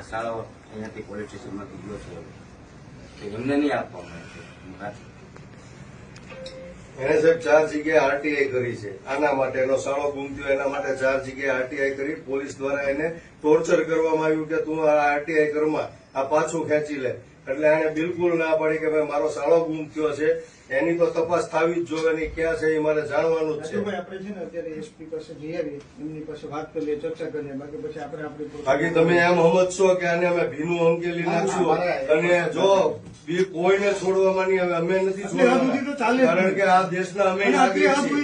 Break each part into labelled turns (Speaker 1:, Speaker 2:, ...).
Speaker 1: શાળાઓ અહીંયાથી પોલીસ સ્ટેશનમાંથી ગયો છે એમને નહીં આપવામાં આવે.
Speaker 2: એને સાહેબ 4 જગ્યાએ આરટીઆઈ કરી છે. આના માટે એનો સાળો ગુમ થયો એના માટે 4 જગ્યાએ આરટીઆઈ કરી. પોલીસ દ્વારા એને ટોર્ચર કરવામાં આવ્યું કે તું આ આરટીઆઈ કરમાં આ પાછું ખેંચી લે. એટલે એને બિલકુલ ના પાડી કે ભાઈ મારો સાળો ગુમ થયો છે, એની તો તપાસ થવી જ જોઈએ. એની ક્યાં છે એ મારે જાણવાનું જ છે.
Speaker 3: આપણે છે ને અત્યારે એસપી પાસે જઈ આવીએ, એમની પાસે વાત કરીએ, ચર્ચા કરીએ. બાકી પછી આપણે આપણી
Speaker 2: બાકી તમે એમ સમજશો કે આને અમે ભીનું અંકેલી નાખશું અને જો કોઈને છોડવામાં નહીં આવે. અમે નથી છોડવાના, કારણ કે આ દેશના અમે નાગરિક છીએ.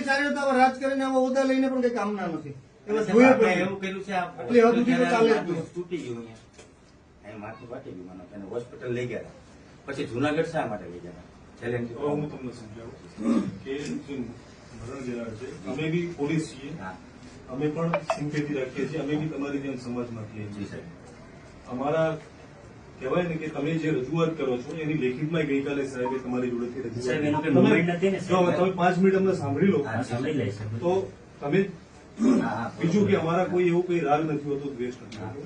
Speaker 3: રાજકારણ આવા હોદ્દા લઈને પણ કઈ કામના નથી.
Speaker 1: એવું કર્યું છે
Speaker 3: આટલી હદ સુધી તો ચાલે જ નહીં.
Speaker 1: તૂટી ગયું અહીંયા માથું વાટી ગયું મને એને હોસ્પિટલ લઈ ગયા. પછી જુનાગઢ શા માટે લઈ ગયા?
Speaker 4: હું તમને સમજાવું કે જે મરણ જનાર છે, અમે બી પોલીસ છીએ, અમે પણ સિમ્પેથી રાખીએ છીએ, અમે બી તમારી જેમ સમાજમાંથી છીએ. અમારા કહેવાય ને કે તમે જે રજૂઆત કરો છો એની લેખિતમાં ગઈકાલે સાહેબે તમારી જોડેથી રજૂઆત, તમે 5 મિનિટ અમને સાંભળી લો તો તમે બીજું કે અમારા કોઈ એવું કોઈ રાગ નથી હોતો, દ્વેષ નથી હોતો,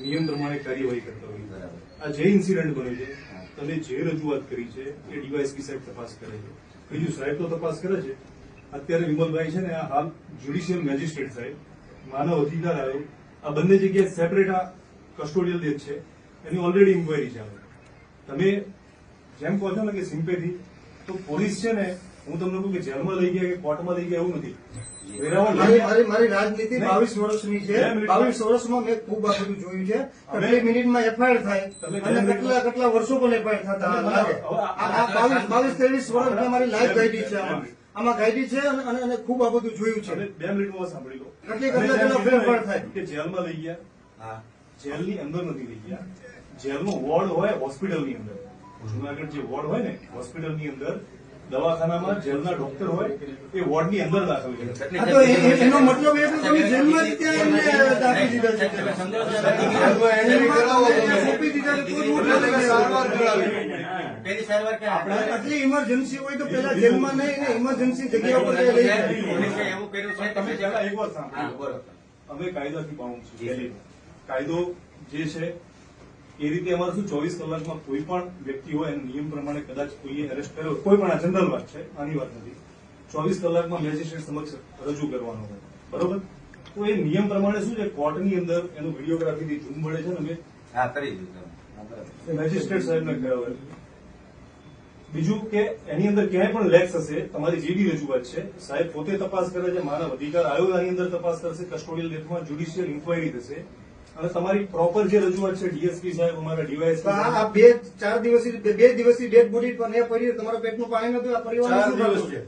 Speaker 4: નિયમ પ્રમાણે કાર્યવાહી કરતા હોય. આ જે ઇન્સિડન્ટ બન્યો છે, તમે જે રજૂઆત કરી છે એ ડીવાયએસપી સાહેબ તપાસ કરે છે. બીજું સાહેબ તો તપાસ કરે છે. અત્યારે વિમલભાઈ છે ને, આ હાલ જ્યુડિશિયલ મેજિસ્ટ્રેટ સાહેબ, માનવ અધિકાર આયોગ, આ બંને જગ્યાએ સેપરેટ આ કસ્ટોડિયલ ડેથ છે, એની ઓલરેડી ઇન્કવાયરી ચાલે. તમે જેમ કહો છો ને કે સિમ્પેથી, તો પોલીસ છે ને, હું તમને કહું કે જેલમાં લઈ ગયા કે કોર્ટમાં લઈ ગયા એવું નથી.
Speaker 3: મારી રાજનીતિ 22 વર્ષની છે. 22 વર્ષમાં મેં ખૂબ આ બધું જોયું છે. કેટલી મિનિટમાં એફઆઈઆર થાય અને કેટલા વર્ષો પણ એફઆઈઆર થતા. 22-23 વર્ષ મારી લાઈફ ગાઈડી છે. આમાં ગાઈડી છે અને ખૂબ આ બધું જોયું છે.
Speaker 4: 2 મિનિટમાં સાંભળી લો.
Speaker 3: કેટલા ફેરફાર થાય
Speaker 4: કે જેલમાં લઈ ગયા, જેલની અંદર નથી લઈ ગયા. જેલનો વોર્ડ હોય હોસ્પિટલની અંદર, જુનાગઢ જે વોર્ડ હોય ને હોસ્પિટલની અંદર, દવાખાનામાં જેલના ડોક્ટર હોય એ વોર્ડની અંદર દાખલ કરે.
Speaker 3: એનો મતલબ એ કે તમે જેલમાં જ ત્યાં એમને દાખલ દીધા છે. આટલી ઇમરજન્સી હોય તો પેલા જેલમાં નહીં ને ઇમરજન્સી જગ્યા ઉપર લઈ જાય.
Speaker 1: એવું કર્યું છે.
Speaker 4: તમે એક વાત સાંભળો, અમે કાયદાથી બાઉન્ડ છીએ. કાયદો જે છે એ રીતે અમારે શું 24 કલાકમાં કોઈ પણ વ્યક્તિ હોય એને નિયમ પ્રમાણે કદાચ કોઈએ એરેસ્ટ કર્યો, કોઈ પણ આ જનરલ વાત છે, આની વાત નથી, 24 કલાકમાં મેજિસ્ટ્રેટ સમક્ષ રજૂ કરવાનો હોય, બરોબર? તો એ નિયમ પ્રમાણે શું છે, કોર્ટની અંદર એનું વિડીયોગ્રાફીથી ઝૂમ મળે છે ને, અમે
Speaker 1: કરી દીધું
Speaker 4: મેજિસ્ટ્રેટ સાહેબને કરાવે. બીજું કે એની અંદર ક્યાંય પણ લેક્સ હશે, તમારી જે બી રજૂઆત છે, સાહેબ પોતે તપાસ કરે છે, માનવ અધિકાર આયોગ આની અંદર તપાસ કરશે, કસ્ટોડિયલ ડેથમાં જ્યુડિશિયલ ઇન્કવાયરી થશે અને તમારી પ્રોપર જે રજૂઆત છે ડીએસપી સાહેબ, અમારા ડીવાયએસપી
Speaker 3: આ 2-4 દિવસથી 2 દિવસથી ડેડ બોડી પણ એ પડી, તમારા પેટનું પાણી નતું. આ પરિવાર
Speaker 2: છે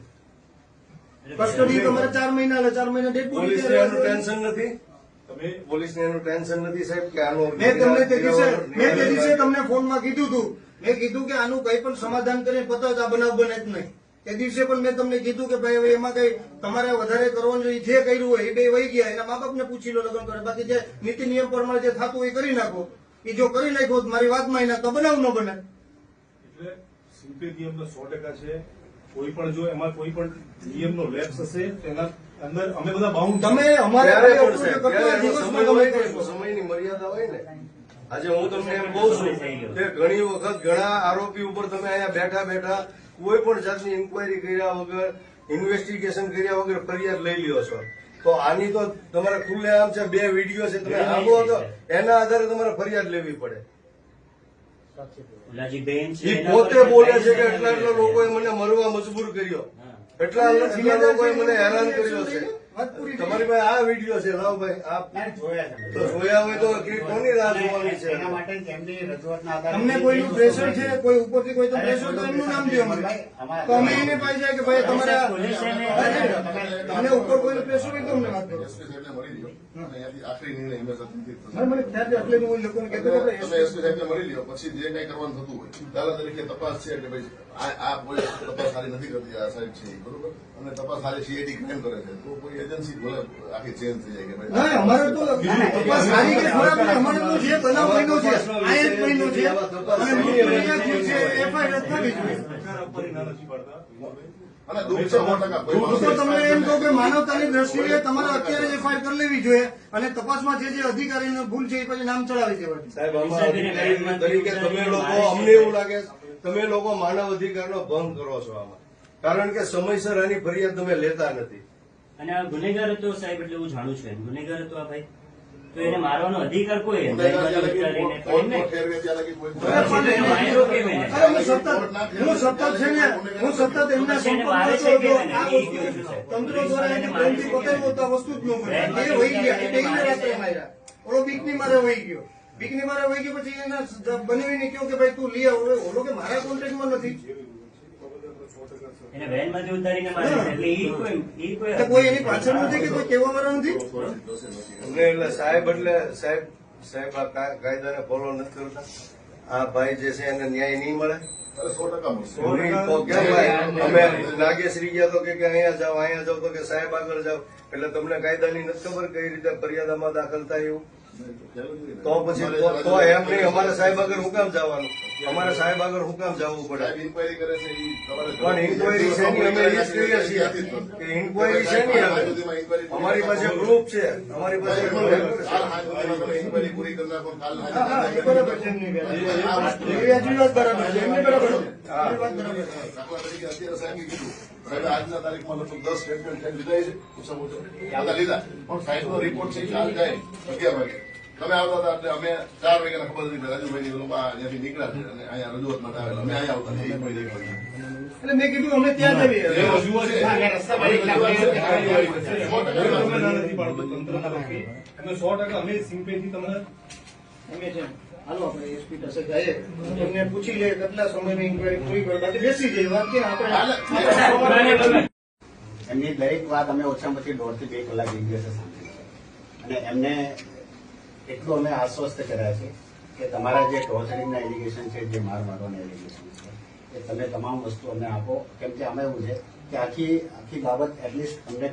Speaker 3: કસ્ટડી તમારે 4 મહિના લે, 4 મહિના ડેડ બોડી.
Speaker 2: પોલીસને એનું ટેન્શન નથી.
Speaker 4: તમે
Speaker 2: પોલીસને એનું ટેન્શન નથી સાહેબ કે આનું.
Speaker 3: મેં તે દિવસે તમને ફોનમાં કીધું હતું, મેં કીધું કે આનું કઈ પણ સમાધાન કરીને પતાવ, આ બનાવ બને જ નહીં. એ દિવસે પણ મેં તમને કીધું કે ભાઈ એમાં કઈ તમારે વધારે કરવાનું જોઈએ, જે કર્યું હોય એ બે વહી ગયા, એના મા બાપને પૂછી લો, લગ્ન કરે. બાકી જે નીતિ નિયમ પ્રમાણે જે થતું હોય કરી નાખો. એ જો કરી નાખો મારી વાતમાં ના તો બનાવ ન બને.
Speaker 4: એટલે સિમ્પેથી અમને 100% છે. કોઈ પણ જો એમાં કોઈ પણ નિયમનો લેપ્સ હશે તેના અંદર અમે બધા બાઉન્ડ.
Speaker 3: તમે અમારે
Speaker 2: સમયની મર્યાદા હોય ને. આજે હું તમને એમ કહું છું કે ઘણી વખત ઘણા આરોપી ઉપર તમે અહીંયા બેઠા બેઠા કોઈ પણ જાતની ઇન્કવાયરી કર્યા વગર, ઇન્વેસ્ટિગેશન કર્યા વગર ફરિયાદ લઈ લ્યો છો. તો આની તો તમારે ખુલ્લેઆમ છે, 2 વિડીયો છે, તમે સાંભળો તો એના આધારે તમારે ફરિયાદ લેવી પડે. એ પોતે બોલે છે કે એટલા લોકોએ મને મરવા મજબૂર કર્યો, એટલા લોકોએ મને હેરાન કર્યો છે. તમારી પાસે આ વિડીયો છે, લાવ ભાઈ, આપ જોયા હોય તો કોની રાહ જોવાની છે?
Speaker 3: તમને કોઈનું પ્રેશર છે, કોઈ ઉપરથી કોઈ તો પ્રેશર, તો એમનું નામ દો અમને. તો અમે એને પાઈ જાય કે ભાઈ તમારા તમને ઉપર કોઈનું પ્રેશર હોય તો અમને વાત કરો.
Speaker 5: આખરી નિર્ણય
Speaker 3: મને ખ્યાલ છે, એટલે હું લોકોને કહેતો
Speaker 5: તમે એસપી સાહેબને મળી લ્યો, પછી જે કઈ કરવાનું થતું હોય, દાખલા તરીકે તપાસ છે કે ભાઈ આ પોલીસ તપાસ સારી નથી કરતી, આ સાહેબ છે બરોબર, અને તપાસ સારી સીઆઈડી ક્રાઇમ કરે છે, તો કોઈ એજન્સી બોલે આખી ચેન્જ થઈ જાય કે ભાઈ
Speaker 3: અમારે તો તપાસ સારી કે ખરાબ નહીં, અમારે તો જે બનાવ બન્યો છે આ એક મહિનો છે અને એફઆઈઆર થવી જોઈએ.
Speaker 4: આપવાની ના નથી પાડતા.
Speaker 5: અને દુઃખ છે 100%. કોઈ
Speaker 3: હું તો તમને એમ કહું કે માનવતાની દ્રષ્ટિએ તમારે અત્યારે એફઆઈઆર કરી લેવી જોઈએ અને તપાસમાં જે અધિકારીનો ભૂલ છે એ પછી નામ ચડાવી દેવા.
Speaker 2: સાહેબ આમાં અધિકારી તરીકે તમે લોકો અમને એવું લાગે તમે લોકો માનવ અધિકારનો ભંગ કરો છો આમાં, કારણ કે સમયસર આની ફરિયાદ તમે લેતા નથી.
Speaker 6: અને આ ગુનેગાર હતો સાહેબ, એટલે હું જાણું છું એમ ગુનેગાર હતો આ ભાઈ, તો એને મારવાનો અધિકાર કોઈ
Speaker 5: ગુનેગાર જ્યાં લગી કોર્ટમાં ઠેરવે ત્યાં લગી કોઈ
Speaker 3: અરે હું સતત છે ને હું સતત એમના સંપર્કમાં હતો. આ વસ્તુ તંત્ર દ્વારા એને પ્રેમથી બતાવ્યો તો આ વસ્તુ જ ન બને. એ વહી ગયા, એ ડેઈને રાત્રે માર્યા. ઓલો બીકની મારે વહી ગયો, બીકની મારે વહી ગયો પછી એને બનાવીને કહ્યું કે ભાઈ તું લઈ આવ. ઓલો કે મારા કોન્ટેક્ટમાં નથી.
Speaker 6: એને વેનમાંથી ઉતારીને માર્યો છે. એટલે
Speaker 3: એટલે કોઈ એની પાછળ નથી કે કોઈ કહેવા વાળા નથી.
Speaker 2: અમને એટલે સાહેબ આ કાયદાને ફોલો નથી કરતા. આ ભાઈ જે છે એને ન્યાય નહીં મળે.
Speaker 5: અરે 100% મળશે.
Speaker 2: તો કેમ ભાઈ અમે નાગેશ્રી ગયા તો કે અહીંયા જાઓ તો કે સાહેબ આગળ જાઓ, એટલે તમને કાયદાની નથી ખબર કઈ રીતે ફરિયાદમાં દાખલ થાય એવું. તો પછી તો એમ નહીં અમારે સાહેબ આગળ હું કામ જવાનું, અમારે સાહેબ આગળ હું કામ જવું પડે.
Speaker 5: સાહેબ ઇન્ક્વાયરી કરે છે ઈ તમારે
Speaker 2: પણ ઇન્કવાયરી છે નહીં, અમે એ જ કહીએ છીએ કે ઇન્કવાયરી છે નહીં. અમારી પાસે ગ્રુપ છે, અમારી પાસે
Speaker 5: કાલ હાથ સુધીમાં તમે ઇન્ક્વાયરી પૂરી કરી નાખો. કાલ
Speaker 3: હા, એ બરાબર છે એમની વાત. એ વ્યાજબી વાત બરાબર છે, એમની બરાબર છે. એ વાત બરાબર છે.
Speaker 5: દાખલા તરીકે અત્યારે સાહેબે કીધું સાહેબે આજના તારીખમાં લગભગ 10 સ્ટેટમેન્ટ સાહેબ લીધા છે ઓછામાં ઓછા બધા લીધા, પણ સાહેબનો રિપોર્ટ છે કાલ જાય 11 વાગે. તમે આવતા હતા એટલે અમે 4 વાગ્યાના ખબર હતી કે રાજુભાઈ લોકો અહીંયાથી નીકળ્યા છે અને અહીંયા રજૂઆત માટે આવેલા. અમે અહીંયા આવતા છીએ 1 વાગે.
Speaker 3: એટલે મેં કીધું અમે ત્યાં જઈએ.
Speaker 4: અમે ના નથી પાડતો તંત્રના લોકો. અમે 100% અમે સિમ્પેથી તમને
Speaker 3: એમ છે. હાલો આપણે એસપી પાસે જઈએ, એમને પૂછી લઈએ કેટલા સમયની ઇન્કવાયરી પૂરી કરો, બાકી બેસી જઈએ વાત કે આપણે
Speaker 1: એમની દરેક વાત અમે ઓછામાં ઓછી 1.5 થી 2 કલાક એક દિવસે સાંભળી છે. અને એમને એટલું અમે આશ્વસ્ત કર્યા છે કે તમારા જે ટોર્ચરિંગના એલિગેશન છે, જે મારવાના એલિગેશન છે, એ તમે તમામ વસ્તુ અમને આપો. કેમ કે અમે એવું છે કે આખી બાબત એટલીસ્ટ અમને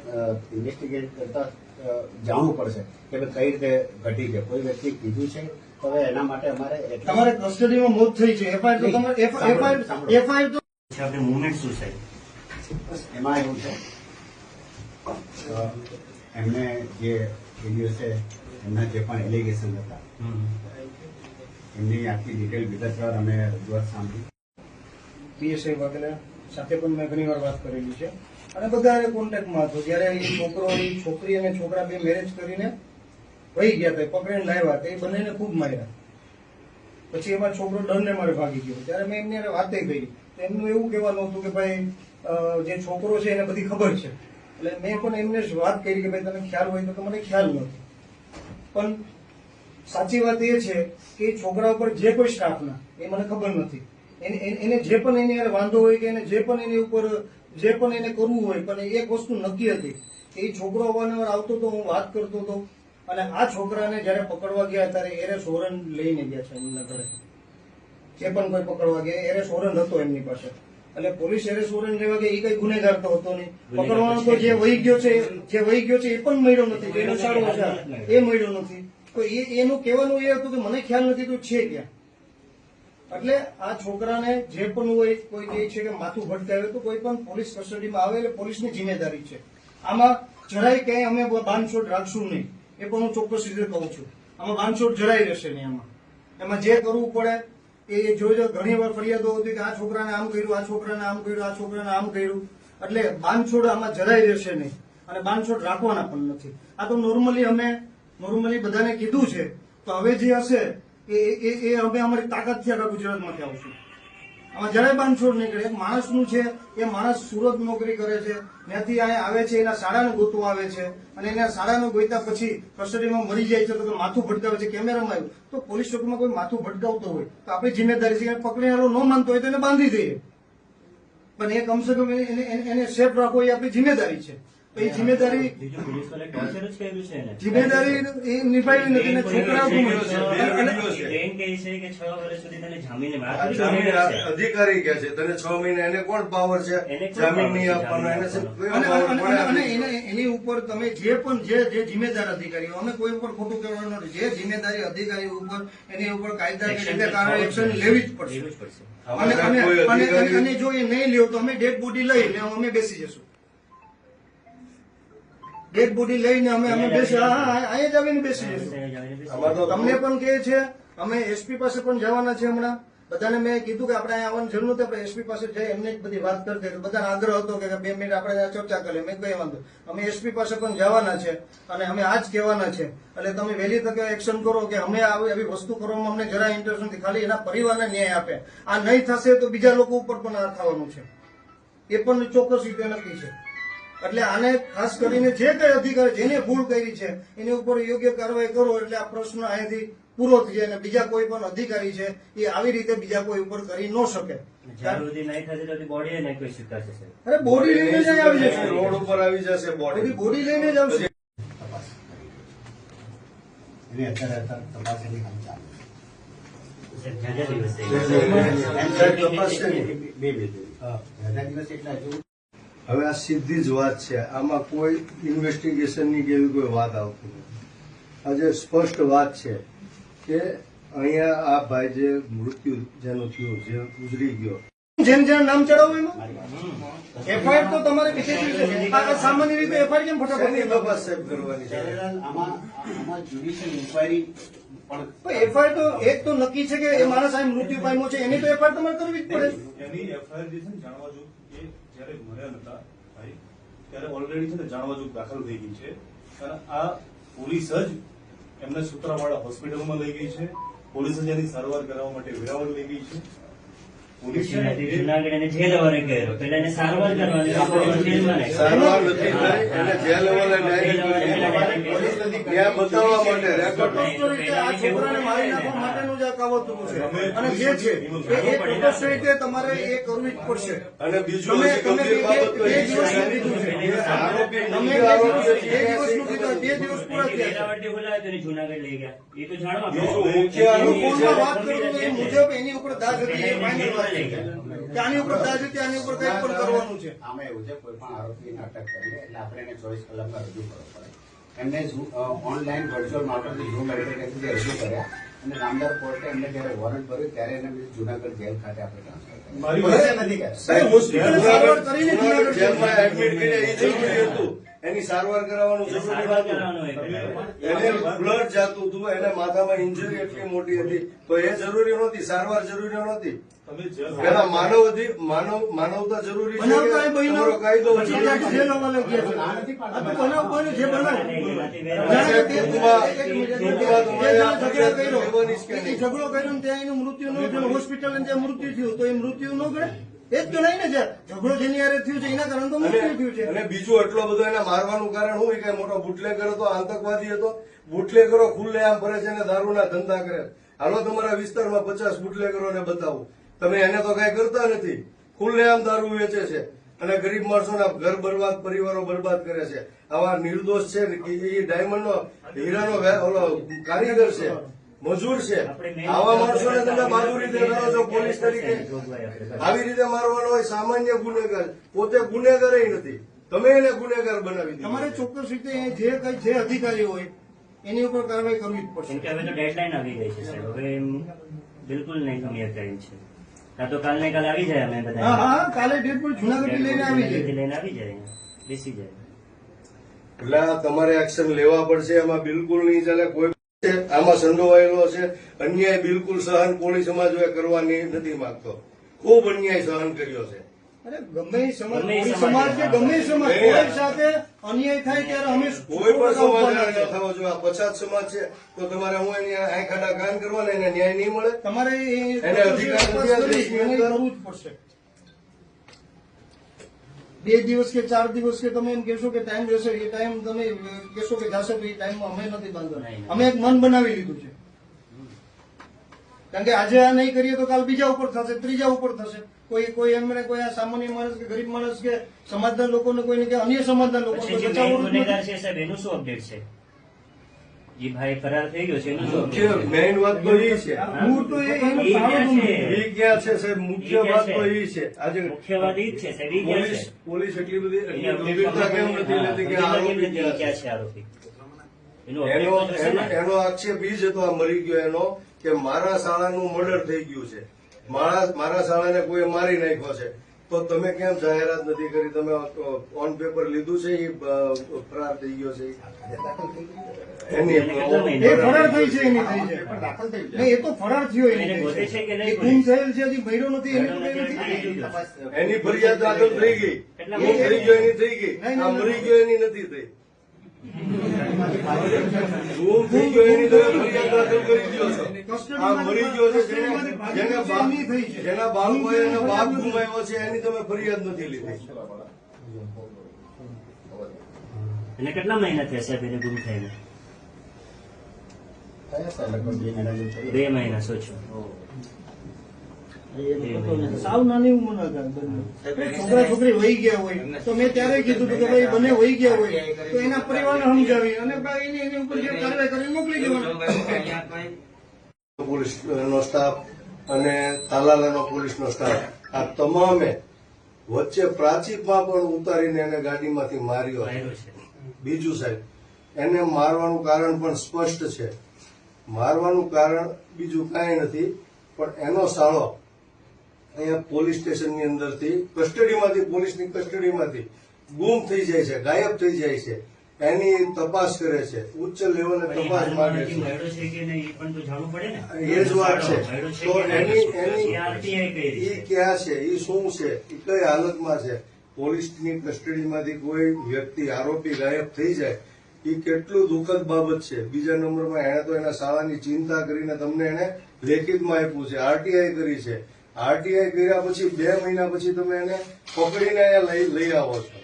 Speaker 1: ઇન્વેસ્ટિગેટ કરતા જાણવું પડશે કે ભાઈ કઈ રીતે ઘટી છે, કોઈ વ્યક્તિ કીધું છે તો હવે એના માટે અમારે
Speaker 3: તમારે કસ્ટડીમાં મોત થઈ છે. એફઆઈઆર તો તમારે એફઆઈઆર તો
Speaker 6: આપણે મુવમેન્ટ શું સાહેબ?
Speaker 1: એમાં એવું છે એમને જે એ દિવસે એમના જે પણ એલિગેશન હતા એમની આખી ડિટેલ વિગતવાર અમે રજૂઆત સાંભળી.
Speaker 3: પીએસઆઈ વાઘેલા સાથે પણ મેં ઘણી વાર વાત કરેલી છે અને બધા કોન્ટેક્ટમાં હતો. જયારે એ છોકરો એ છોકરી અને છોકરા બે મેરેજ કરીને વહી ગયા હતા, પકડીને લાવ્યા હતા, એ બંનેને ખૂબ માર્યા. પછી એમાં છોકરો ડરને મારે ભાગી ગયો. ત્યારે મેં એમની હારે વાતે કરી તો એમનું એવું કહેવાનું હતું કે ભાઈ જે છોકરો છે એને બધી ખબર છે. એટલે મેં પણ એમને જ વાત કરી કે ભાઈ તને ખ્યાલ હોય તો મને ખ્યાલ નથી. પણ સાચી વાત એ છે કે એ છોકરા ઉપર જે કોઈ સ્ટાફના એ મને ખબર નથી, એને જે પણ એની હારે વાંધો હોય કે એને જે પણ એની ઉપર જે પણ એને કરવું હોય, પણ એક વસ્તુ નક્કી હતી કે એ છોકરો અવારનવાર આવતો હતો, હું વાત કરતો હતો અને આ છોકરાને જયારે પકડવા ગયા ત્યારે એરેસ વોરંટ લઈને ગયા છે એમના ઘરે. જે પણ કોઈ પકડવા ગયા એરેસ વોરંટ હતો એમની પાસે. એટલે પોલીસ એરેસ વોરંટ લેવા કે એ કઈ ગુનેગાર તો હતો નહીં. પકડવાનો તો જે વહી ગયો છે એ પણ મળ્યો નથી, જેનો સારો છે એ મળ્યો નથી. તો એનું કહેવાનું એ હતું કે મને ખ્યાલ નથી તો છે ક્યાં. એટલે આ છોકરાને જે પણ હોય કોઈ કહે છે કે માથું ભટકાવે તો કોઈ પણ પોલીસ કસ્ટડીમાં આવે એટલે પોલીસની જિમ્મેદારી છે. આમાં જરાય ક્યાંય અમે બાંધછોડ રાખશું નહીં, એ પણ હું ચોક્કસ રીતે કહું છું. આમાં બાંધછોડ જરાય રહેશે નહીં. એમાં જે કરવું પડે એ જોજો. ઘણી વાર ફરિયાદો હતી કે આ છોકરાને આમ કર્યું, આ છોકરાને આમ કર્યું, આ છોકરાને આમ કર્યું. એટલે બાંધછોડ આમાં જરાય રહેશે નહીં અને બાંધછોડ રાખવાના પણ નથી. આ તો નોર્મલી બધાને કીધું છે. તો હવે જે હશે એ અમે અમારી તાકાતથી આખા ગુજરાતમાંથી આવશું. આમાં જરાય બાંધછોડ નહીં કરે. એક માણસનું છે, એ માણસ સુરત નોકરી કરે છે, ત્યાંથી અહીંયા આવે છે, એના શાળાને ગોતવા આવે છે અને એના શાળાને ગોત્યા પછી કસ્ટડીમાં મરી જાય છે તો માથું ભટકાવે છે, કેમેરામાં આવ્યું. તો પોલીસ ચોકીમાં કોઈ માથું ભટકાવતો હોય તો આપણી જિમ્મેદારી છે કે પકડીને ન માનતો હોય તો એને બાંધી દઈએ, પણ એ કમસે કમ એને સેફ રાખવો એ આપણી જિમ્મેદારી છે. તો એ જિમ્મેદારી
Speaker 6: બીજું પોલીસ વાળાએ ટોર્ચર જ કર્યું છે એને.
Speaker 3: જિમ્મેદારી એ નિભાવી નથી ને છોકરાઓ
Speaker 2: છે.
Speaker 6: બેન કહે છે કે 6 વર્ષ સુધી તને જામીને બહાર
Speaker 2: આ
Speaker 6: કરી
Speaker 2: જામીન
Speaker 6: દેવાનો છે.
Speaker 2: અધિકારી કે છે તને 6 મહિના એને કોણ પાવર છે
Speaker 6: એને કોણ
Speaker 2: જામીન
Speaker 6: power
Speaker 2: નહીં
Speaker 6: છે?
Speaker 2: આપવાનો એને
Speaker 6: જામીન
Speaker 2: કયો
Speaker 3: અને
Speaker 2: power
Speaker 3: અને-
Speaker 2: કોણે
Speaker 3: અને એની ઉપર તમે જે પણ જે જિમ્મેદાર અધિકારીઓ, અમે કોઈ ઉપર ખોટું કહેવાનું નથી, જે જિમ્મેદારી અધિકારીઓ ઉપર એની ઉપર કાયદાકીય રીતે કાર્યવાહી એક્શન લેવી જ પડશે.
Speaker 6: લેવું જ પડશે.
Speaker 3: અને
Speaker 2: આમાં
Speaker 3: અને-
Speaker 2: કોઈ
Speaker 3: અને
Speaker 2: અધિકારી-
Speaker 3: અને જો એ નહીં લ્યો તો અમે ડેડ બોડી લઈને અમે બેસી જશું. ડેડ બોડી લઈને અમે બેસી અહીંયા જ આવીને બેસી જશું.
Speaker 2: આમાં તો
Speaker 3: તમને પણ કહે છે, અમે એસપી પાસે પણ જવાના છે હમણાં. બધાને મેં કીધું કે આપણે અહીંયા આવવાની જરૂર નથી, આપણે એસપી પાસે જઈ એમને જ બધી વાત કરते તો બધાને આગ્રહ હતો કે 2 મિનિટ આપણે આ ચર્ચા કરીએ. મેં કઈ વાંધો, અમે એસપી પાસે પણ જવાના છે અને અમે આજ કહેવાના છે. એટલે તમે વહેલી તકે એક્શન કરો કે અમે આવી વસ્તુ કરવામાં અમને જરા ઇન્ટરેસ્ટ નથી, ખાલી એના પરિવારને ન્યાય આપે. આ નહીં થશે તો બીજા લોકો ઉપર પણ આ થવાનું છે, એ પણ ચોક્કસ રીતે નક્કી છે. એટલે આને ખાસ કરીને જે કઈ અધિકારી જેને ભૂલ કરી છે એની ઉપર યોગ્ય કાર્યવાહી કરો એટલે આ પ્રશ્ન અહીંયાથી પૂરો થઈ જાય અને બીજા કોઈ પણ અધિકારી છે એ આવી રીતે બીજા કોઈ ઉપર કરી ન શકે.
Speaker 6: જ્યાં સુધી નહીં થશે તો બોડી એને કોઈ સ્વીકારશે સાહેબ.
Speaker 3: અરે બોડી લઈને જ આવી જશે,
Speaker 2: રોડ ઉપર આવી જશે બોડી
Speaker 3: બોડી લઈને જ આવશે.
Speaker 1: તપાસ એની અત્યારે તપાસ એની હાલ ચાલે
Speaker 6: સાહેબ, જ્યાં દિવસ થઈ
Speaker 1: છે.
Speaker 6: ગયા.
Speaker 1: એમ સાહેબ તપાસ છે ને બે રજા દિવસ એટલે હજુ
Speaker 2: હવે આ સીધી જ વાત છે, આમાં કોઈ ઇન્વેસ્ટિગેશનની કે એવી કોઈ વાત આવતી નથી. આજે સ્પષ્ટ વાત છે કે અહીંયા આ ભાઈ જે મૃત્યુ જેનું થયું, જે ગુજરી ગયો,
Speaker 3: જેને જેને નામ ચડાવવું એમાં એફઆઈઆર તો તમારે બીજે દિવસે છે. આ સામાન્ય રીતે એફઆઈઆર કેમ
Speaker 2: શેની
Speaker 3: ફટાફટ
Speaker 2: તપાસ સાહેબ કરવાની છે?
Speaker 1: જનરલ આમાં જ્યુડિશિયલ ઇન્કવાયરી પણ
Speaker 3: એફઆઈઆર તો એક તો નક્કી છે કે એ માણસ આ મૃત્યુ પામ્યો છે એની તો એફઆઈઆર તમારે કરવી જ પડે.
Speaker 4: એની એફઆઈઆર જે છે ને જાણવા જોગ કે જયારે મર્યા નતા ભાઈ ત્યારે ઓલરેડી છે ને જાણવા જોગ દાખલ થઈ ગઈ છે અને આ પોલીસ જ એમને સૂત્રાવાળા હોસ્પિટલમાં લઈ ગઈ છે. પોલીસ જ એની સારવાર કરાવવા માટે વેરાવળ લઈ ગઈ છે. પોલીસ છે ને એ
Speaker 6: જુનાગઢ એને જેલ વરે કર્યો. પેલા એને સારવાર કરવાની આપણે જેલમાં નાખ્યો.
Speaker 2: સારવાર નથી થઈ, એને જે લેવલે ડાયરેક્ટ ત્યાં બતાવવા માટે રેકોર્ડ
Speaker 3: ચોક્કસ રીતે આ છોકરાને મારી નાખવા માટેનું જ આ કાવતરું છે અને જે છે એ ચોક્કસ રીતે તમારે એ કરવી જ પડશે.
Speaker 2: અને બીજું
Speaker 3: તમે
Speaker 2: હજી
Speaker 3: તમે
Speaker 2: ગંભીર બાબત
Speaker 3: બે
Speaker 2: કહી
Speaker 3: દિવસ
Speaker 2: છે.
Speaker 3: કીધું છે.
Speaker 2: આરોપી
Speaker 3: તમે
Speaker 2: બીજો આરોપી
Speaker 3: બે દિવસનું કીધું, 2 દિવસ પૂરા થયા છે.
Speaker 6: વેરાવળથી બોલાવ્યો તો એને જુનાગઢ લઈ ગયા. એ તો જાણવા
Speaker 2: બીજું મુખ્ય આરોપી છે.
Speaker 3: ફોનમાં વાત કરું તો એ મુજબ એની ઉપર દાજ હતી એ ફાઇનલ વાત છે કે આની ઉપર દાજ હતી, આની ઉપર કંઈક પણ કરવાનું છે.
Speaker 1: આમાં એવું છે કોઈ પણ આરોપીને અટક કરીએ એટલે આપણે એને 24 કલાકમાં રજૂ કરવો પડે. એમને ઓનલાઈન વર્ચ્યુઅલ મારફતે ઝૂમ એપ્લિકેશનથી રજૂ કર્યા અને નામદાર કોર્ટે એમને જયારે વોરંટ ભર્યું ત્યારે એને જુનાગઢ જેલ ખાતે આપણે ટ્રાન્સફર કર્યા.
Speaker 4: મારી
Speaker 1: પોલીસે
Speaker 4: વાત-
Speaker 1: નથી કર્યા.
Speaker 2: સાહેબ,
Speaker 3: હોસ્પિટલ સારવાર કરીને
Speaker 2: જુનાગઢ જેલમાં એડમિટ કર્યા એ જરૂરી હતું. એની સારવાર કરાવવાનું
Speaker 6: એને
Speaker 2: જરૂરી
Speaker 6: સારવાર
Speaker 2: નહોતું.
Speaker 6: કરવાનો હોય પેલા.
Speaker 2: એને બ્લડ જાતું હતું, એને માથામાં ઇન્જરી એટલી મોટી હતી તો એ જરૂરી નહોતી, સારવાર જરૂરી નહોતી.
Speaker 4: તમે જેલ
Speaker 2: પેલા માનવતા જરૂરી છે
Speaker 3: બનાવતા એ
Speaker 2: કે
Speaker 3: બન્યો
Speaker 2: તમારો કાયદો
Speaker 3: પછી
Speaker 2: જરૂરી
Speaker 3: ત્યાંથી
Speaker 2: છે.
Speaker 3: જેલ હવાલે ગયા છે. આ તો બનાવ કોઈને જે બનાવ
Speaker 6: એનાથી
Speaker 3: જાણે કે
Speaker 2: ટૂંકમાં-
Speaker 3: એક મિનિટ,
Speaker 2: ટૂંકમાં તમારે
Speaker 3: જે
Speaker 2: આ
Speaker 3: ઝઘડો
Speaker 2: ફરિયાદ
Speaker 3: કર્યો,
Speaker 2: લેવાની જ કે
Speaker 3: એ
Speaker 2: નહીં?
Speaker 3: ઝઘડો કર્યો ને ત્યાં એનું મૃત્યુ ન થયું, હોસ્પિટલ જે મૃત્યુ થયું તો એ મૃત્યુ ન ગણે? એ જ તો નહીં ને, જે ઝઘડો જેની હારે થયું છે એના કારણે તો મૃત્યુ થયું છે.
Speaker 2: અને બીજું એટલો બધો એને મારવાનું કારણ શું કે મોટો બુટલેગર હતો, આતંકવાદી હતો. બુટલેગરો ખુલ્લે આમ ફરે છે અને દારૂના ધંધા કરે. હાલો તમારા વિસ્તારમાં 50 બુટલેગરોને બતાવો. તમે એને તો કઈ કરતા નથી, ખુલ્લે આમ દારૂ વેચે છે અને ગરીબ માણસોના ઘર બરબાદ, પરિવારો બરબાદ કરે છે. આવા નિર્દોષ છે ને કે એ ડાયમંડનો હીરાનો ઓલો કારીગર છે, મજૂર છે. આવા માણસોને તમે બાજુ રીતે કરો છો પોલીસ તરીકે. આવી રીતે મારવાનો હોય સામાન્ય ગુનેગાર, પોતે ગુનેગાર નથી, તમે એને ગુનેગાર બનાવી દીધો.
Speaker 3: તમારે ચોક્કસ રીતે જે અધિકારી હોય એની ઉપર કાર્યવાહી કરવી જ પડશે.
Speaker 6: કેમ કે હવે તો ડેડલાઈન આવી ગઈ છે સાહેબ. હવે એમ બિલકુલ નહીં કમી ટાઈમ છે. કાં તો કાલ ને કાલ આવી જાય અમે
Speaker 3: હા
Speaker 6: બધા
Speaker 3: હા કાલે ડેડપોલ જુનાગઢથી લઈને આવી જાય.
Speaker 6: લઈને આવી જાય બેસી જાય.
Speaker 2: એટલે આ તમારે એક્શન લેવા પડશે, એમાં બિલકુલ નહીં ચાલે. કોઈ આમાં સંડોવાયેલો છે, અન્યાય બિલકુલ સહન કોળી સમાજ કરવાની નથી માંગતો. ખૂબ અન્યાય સહન કર્યો છે.
Speaker 3: અરે ગમે એ સમાજ,
Speaker 6: ગમે એ
Speaker 3: કોઈ
Speaker 6: સમાજ,
Speaker 3: સમાજ કે ગમે એ સમાજ, કોઈ સાથે અન્યાય થાય ત્યારે અમે
Speaker 2: કોઈ પણ સમાજ
Speaker 3: ઉભા
Speaker 2: ન
Speaker 3: છે.
Speaker 2: થવો જોઈએ. આ પછાત સમાજ છે તો તમારે હું એની આંખાડા કાન કરવાના, એને ન્યાય નહીં મળે.
Speaker 3: તમારે
Speaker 2: એને અધિકાર નથી આ દેશની
Speaker 3: એને
Speaker 2: અંદર.
Speaker 3: કરવું જ પડશે. 2 દિવસ કે 4 દિવસ કે તમે એમ કહેશો કે ટાઈમ રહેશે, એ ટાઈમ તમે કહેશો કે જશે તો એ ટાઈમમાં અમે નથી બાંધવાના.
Speaker 6: નહીં.
Speaker 3: અમે એક મન બનાવી લીધું છે. કારણ કે આજે આ નહીં કરીએ તો કાલ બીજા ઉપર થશે, ત્રીજા ઉપર થશે. કોઈ એમને કોઈ આ સામાન્ય માણસ કે ગરીબ માણસ કે સમાજના લોકોને કોઈને કે અન્ય સમાજના લોકોને
Speaker 6: પછી જે
Speaker 3: બચાવવાનું
Speaker 6: મેઇન
Speaker 3: નથી.
Speaker 6: ગુનેગાર છે સાહેબ એનું શું અપડેટ છે? જે ભાઈ ફરાર થઈ ગયો છે એનું શું
Speaker 2: મુખ્ય
Speaker 6: update છે?
Speaker 2: મેઇન વાત તો એ છે.
Speaker 3: મૂળ તો એનો
Speaker 6: એ
Speaker 3: સારો
Speaker 6: ક્યાં
Speaker 3: ગુનો
Speaker 6: છે?
Speaker 3: છે.
Speaker 2: એ ક્યાં છે સાહેબ? મુખ્ય
Speaker 6: એ ક્યાં
Speaker 2: વાત તો
Speaker 6: છે?
Speaker 2: એ છે. આજે
Speaker 6: મુખ્ય વાત એ જ છે સાહેબ, એ ક્યાં છે?
Speaker 2: પોલીસ એટલી બધી
Speaker 6: એને
Speaker 2: ગંભીરતા કેમ નથી લેતી કે
Speaker 6: ગંભીરતા કેમ
Speaker 2: આરોપી
Speaker 6: નથી?
Speaker 2: ક્યાં
Speaker 6: ક્યાં
Speaker 2: છે?
Speaker 6: છે આરોપી? એનું
Speaker 2: એનો
Speaker 6: update તો થશે ને?
Speaker 2: એનો આક્ષેપ એ જ હતો આ મરી ગયો એનો કે મારા શાળાનું મર્ડર થઈ ગયું છે, મારા શાળાને કોઈ મારી નાખ્યો છે. તો તમે કેમ જાહેરાત નથી કરી? તમે ઓન પેપર લીધું છે એ ફરાર થઈ ગયો છે એની
Speaker 3: એ ફરાર થઈ છે એની થઈ છે.
Speaker 1: પણ દાખલ થઈ ગયું.
Speaker 3: નહીં, એ તો ફરાર થયો
Speaker 6: એને
Speaker 3: એની
Speaker 6: ગોતે
Speaker 3: થઈ
Speaker 6: છે કે
Speaker 3: છે.
Speaker 6: નહીં
Speaker 3: એ ગુમ થયેલ છે, હજી ભર્યો નથી એની તો કઈ નથી.
Speaker 2: એની ફરિયાદ દાખલ થઈ ગઈ.
Speaker 6: કેટલા
Speaker 2: ગુમ થઈ ગયો એની થઈ ગઈ.
Speaker 3: નહીં,
Speaker 2: આ
Speaker 3: નહીં,
Speaker 2: મરી ગયો એની નથી થઈ. ગુમ થઈ ગયો એની તમે ફરિયાદ દાખલ કરી દો છો. આ મરી ગયો છે જેના બાળકોએ એનો બાપ ગુમાવ્યો છે એની તમે ફરિયાદ નથી લીધી.
Speaker 6: એને કેટલા મહિના થયા સાહેબ એને ગુમ થઈને?
Speaker 1: થયા છે લગભગ 2 મહિના જેવું થયું.
Speaker 6: 2 મહિના સોચો.
Speaker 3: સાવ નાની ઉંમરના હતા બંને. છોકરા છોકરી વહી ગયા હોય તો મેં ત્યારે કીધું હતું કે ભાઈ બંને વહી ગયા હોય તો એના પરિવારને સમજાવી અને એની ઉપર જે કાર્યવાહી કરીને મોકલી દેવાનું.
Speaker 2: પોલીસનો સ્ટાફ અને તાલાલાનો પોલીસનો સ્ટાફ આ તમામે વચ્ચે પ્રાચીપમાં પણ ઉતારીને એને ગાડીમાંથી માર્યો.
Speaker 6: વાયરો છે.
Speaker 2: બીજું સાહેબ, એને મારવાનું કારણ પણ સ્પષ્ટ છે. મારવાનું કારણ બીજું કાંઈ નથી, પણ એનો સાળો અહીંયા પોલીસ સ્ટેશનની અંદરથી કસ્ટડીમાંથી, પોલીસની કસ્ટડીમાંથી ગુમ થઈ જાય છે, ગાયબ થઈ જાય છે. એની તપાસ કરે છે, ઉચ્ચ લેવલે
Speaker 6: પણ એ
Speaker 2: તપાસ
Speaker 6: હાલમાં
Speaker 2: માંગે
Speaker 6: હજી
Speaker 2: છે.
Speaker 6: વાયરો છે કે નહીં એ પણ તો જાણવું પડે ને.
Speaker 2: એ જ વાત છે.
Speaker 6: વાયરો છે
Speaker 2: તો
Speaker 6: કે નહીં?
Speaker 2: એની
Speaker 6: એ RTI કરી
Speaker 2: એ
Speaker 6: છે.
Speaker 2: ક્યાં છે, એ શું છે, એ કઈ હાલતમાં છે? પોલીસની કસ્ટડીમાંથી કોઈ વ્યક્તિ આરોપી ગાયબ થઈ જાય એ કેટલું દુઃખદ બાબત છે. બીજા નંબરમાં એણે તો એના શાળાની ચિંતા કરીને તમને એને લેખિતમાં આપ્યું છે, આરટીઆઈ કરી છે. આરટીઆઈ કર્યા પછી 2 મહિના પછી તમે એને પકડીને અહીંયા લઈ આવો છો.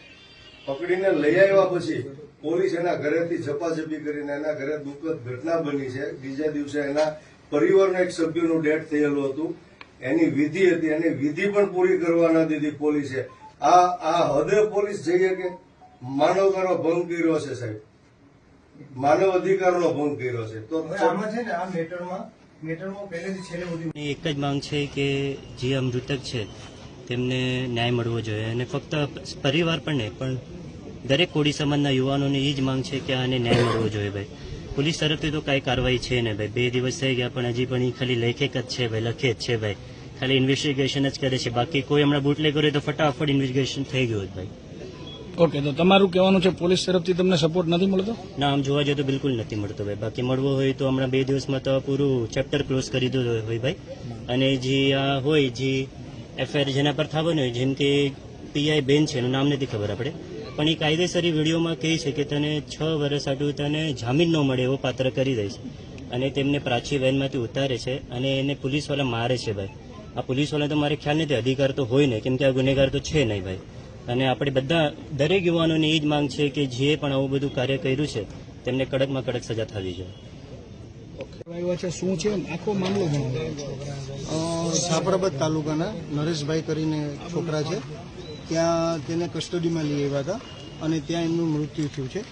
Speaker 2: પકડીને લઈ આવ્યા પછી પોલીસ એના ઘરેથી ઝપાઝપી કરીને એના ઘરે દુઃખદ ઘટના બની છે. બીજા દિવસે એના પરિવારના એક સભ્યનું ડેથ થયેલું હતું. એની વિધિ હતી, એની વિધિ પણ પૂરી કરવા ન દીધી પોલીસે. આ હદે પોલીસ જઈએ કે માનવતાનો ભંગ કર્યો છે સાહેબ, માનવ અધિકારનો ભંગ કર્યો છે. તો
Speaker 3: હવે આમાં છે ને આ મેટરમાં પહેલેથી છેલ્લે સુધી
Speaker 6: એક જ માંગ છે કે જે આ મૃતક છે તેમને ન્યાય મળવો જોઈએ અને ફક્ત પરિવાર પણ નહીં પણ દરેક કોળી સમાજના યુવાનોની એ જ માંગ છે કે આને ન્યાય મળવો જોઈએ ભાઈ. પોલીસ તરફથી તો કાંઈ કાર્યવાહી છે ને ભાઈ, 2 દિવસ થઈ ગયા પણ હજી પણ એ ખાલી લેખિત જ છે ભાઈ, લખે જ છે ભાઈ, ખાલી ઇન્વેસ્ટિગેશન જ કરે છે. બાકી કોઈ હમણાં બુટલે કરે તો ફટાફટ ઇન્વેસ્ટિગેશન થઈ ગયું જ ભાઈ.
Speaker 7: ઓકે, તો તમારું કહેવાનું છે પોલીસ તરફથી તમને સપોર્ટ નથી મળતો?
Speaker 6: ના, આમ જોવા જોઈએ તો બિલકુલ નથી મળતો ભાઈ. બાકી મળવો હોય તો હમણાં 2 દિવસમાં તો પૂરું ચેપ્ટર ક્લોઝ કરી દીધું હોય ભાઈ. અને જે આ હોય જે એફઆઈઆર જેના પર થવાનું હોય, જેમ કે પીઆઈ બેન છે, એનું નામ નથી ખબર આપણે, પણ એ કાયદેસરી વિડીયોમાં કહે છે કે તને 6 વર્ષ આટલું તને જામીન ન મળે એવો પાત્ર કરી દે છે અને તેમને પ્રાચી વેનમાંથી ઉતારે છે અને એને પોલીસવાળા મારે છે ભાઈ. આ પોલીસવાળા તો મારે ખ્યાલ નથી, અધિકાર તો હોય નહીં, કેમ કે આ ગુનેગાર તો છે નહીં ભાઈ. અને આપણે બધા દરેક યુવાનોની એ જ માંગ છે કે જે પણ આવું બધું કાર્ય કર્યું છે તેમને કડકમાં કડક સજા થવી જોઈએ.
Speaker 7: આવ્યા છે શું છે આખો મામલો જણાવો.
Speaker 3: જાફરાબાદ તાલુકાના નરેશભાઈ કરીને છોકરા છે, ત્યાં તેને કસ્ટડીમાં લઈ આવ્યા હતા અને ત્યાં એમનું મૃત્યુ થયું છે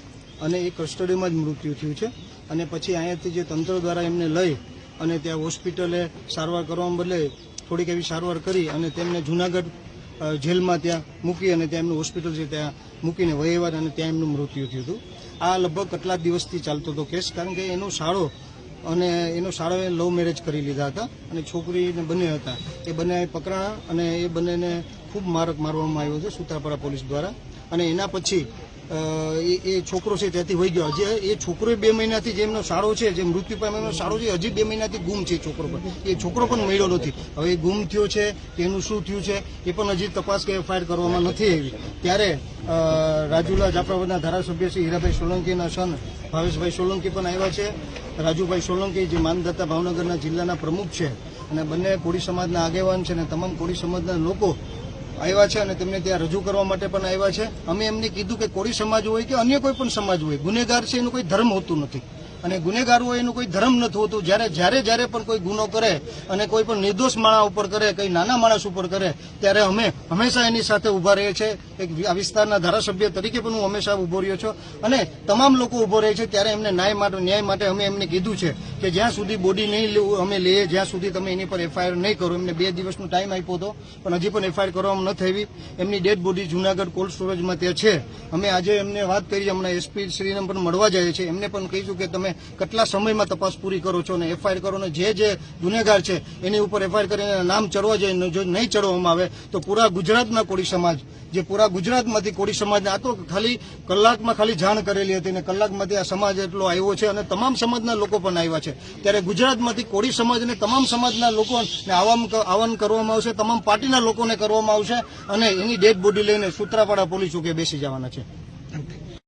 Speaker 3: અને એ કસ્ટડીમાં જ મૃત્યુ થયું છે. અને પછી અહીંયાથી જે તંત્ર દ્વારા એમને લઈ અને ત્યાં હોસ્પિટલે સારવાર કરવાના બદલે થોડીક એવી સારવાર કરી અને તેમને જૂનાગઢ જેલમાં ત્યાં મૂકી અને ત્યાં એમનું હોસ્પિટલ છે ત્યાં મૂકીને વહીવટ અને ત્યાં એમનું મૃત્યુ થયું હતું. આ લગભગ કેટલા દિવસથી ચાલતો હતો કેસ, કારણ કે એનો શાળો અને એનો શાળાએ લવ મેરેજ કરી લીધા હતા અને છોકરીને બંને હતા, એ બંને પકડાણા અને એ બંનેને ખૂબ મારવામાં આવ્યો છે સુત્રાપાડા પોલીસ દ્વારા. અને એના પછી એ છોકરો છે ત્યાંથી વહી ગયો. જે એ છોકરો 2 મહિનાથી જે એમનો શાળો છે, જે મૃત્યુ પામેલો શાળો છે, હજી 2 મહિનાથી ગુમ છે છોકરો પણ. એ છોકરો પણ મળ્યો નથી. હવે એ ગુમ થયો છે કે એનું શું થયું છે એ પણ હજી તપાસ કે એફઆઈઆર કરવામાં નથી આવી. ત્યારે રાજુલા જાફરાબાદના ધારાસભ્ય શ્રી હીરાભાઈ સોલંકીના સન ભાવેશભાઈ સોલંકી પણ આવ્યા છે. રાજુભાઈ સોલંકી જે માનદાતા ભાવનગરના જિલ્લાના પ્રમુખ છે અને બંને કોળી સમાજના આગેવાન છે અને તમામ કોળી સમાજના લોકો આવ્યા છે અને તેમને ત્યાં રજૂ કરવા માટે પણ આવ્યા છે. અમે એમને કીધું કે કોળી સમાજ હોય કે અન્ય કોઈ પણ સમાજ હોય, ગુનેગાર છે એનું કોઈ ધર્મ હોતું નથી અને ગુનેગારો એનું કોઈ ધર્મ નથી હોતું. જ્યારે પણ કોઈ ગુનો કરે અને કોઈ પણ નિર્દોષ માણસ ઉપર કરે, કઈ નાના માણસ ઉપર કરે, ત્યારે અમે હંમેશા એની સાથે ઉભા રહીએ છીએ. એક આ વિસ્તારના ધારાસભ્ય તરીકે પણ હું હંમેશા ઉભો રહ્યો છું અને તમામ લોકો ઉભો રહે છે. ત્યારે એમને ન્યાય માટે અમે એમને કીધું છે કે જ્યાં સુધી બોડી નહીં અમે લઈએ, જ્યાં સુધી તમે એની પર એફઆઈઆર નહીં કરો. એમને 2 દિવસનો ટાઈમ આપ્યો હતો, પણ હજી પણ એફઆઈઆર કરવામાં નથી આવી. એમની ડેડ બોડી જૂનાગઢ કોલ્ડ સ્ટોરેજમાં ત્યાં છે. અમે આજે એમને વાત કરી, હમણાં એસપી શ્રીને પણ મળવા જાય છે. એમને પણ કહીશું કે તમે કેટલા સમયમાં તપાસ પૂરી કરો છો અને એફઆઈઆર કરો, અને જે ગુનેગાર છે એની ઉપર એફઆઈઆર કરીને નામ ચડવા જાય. જો નહીં ચડવામાં આવે તો પૂરા ગુજરાતના કોળી સમાજ, જે પૂરા ગુજરાતમાંથી કોળી સમાજને, આ તો ખાલી કલાકમાં ખાલી જાણ કરેલી હતી અને કલાકમાંથી આ સમાજ એટલો આવ્યો છે અને તમામ સમાજના લોકો પણ આવ્યા છે. ત્યારે ગુજરાતમાંથી કોળી સમાજ અને તમામ સમાજના લોકોને આહવાન કરવામાં આવશે, તમામ પાર્ટીના લોકોને કરવામાં આવશે અને એની ડેડ બોડી લઈને સૂત્રાપાડા પોલીસ ચોકે બેસી જવાના છે.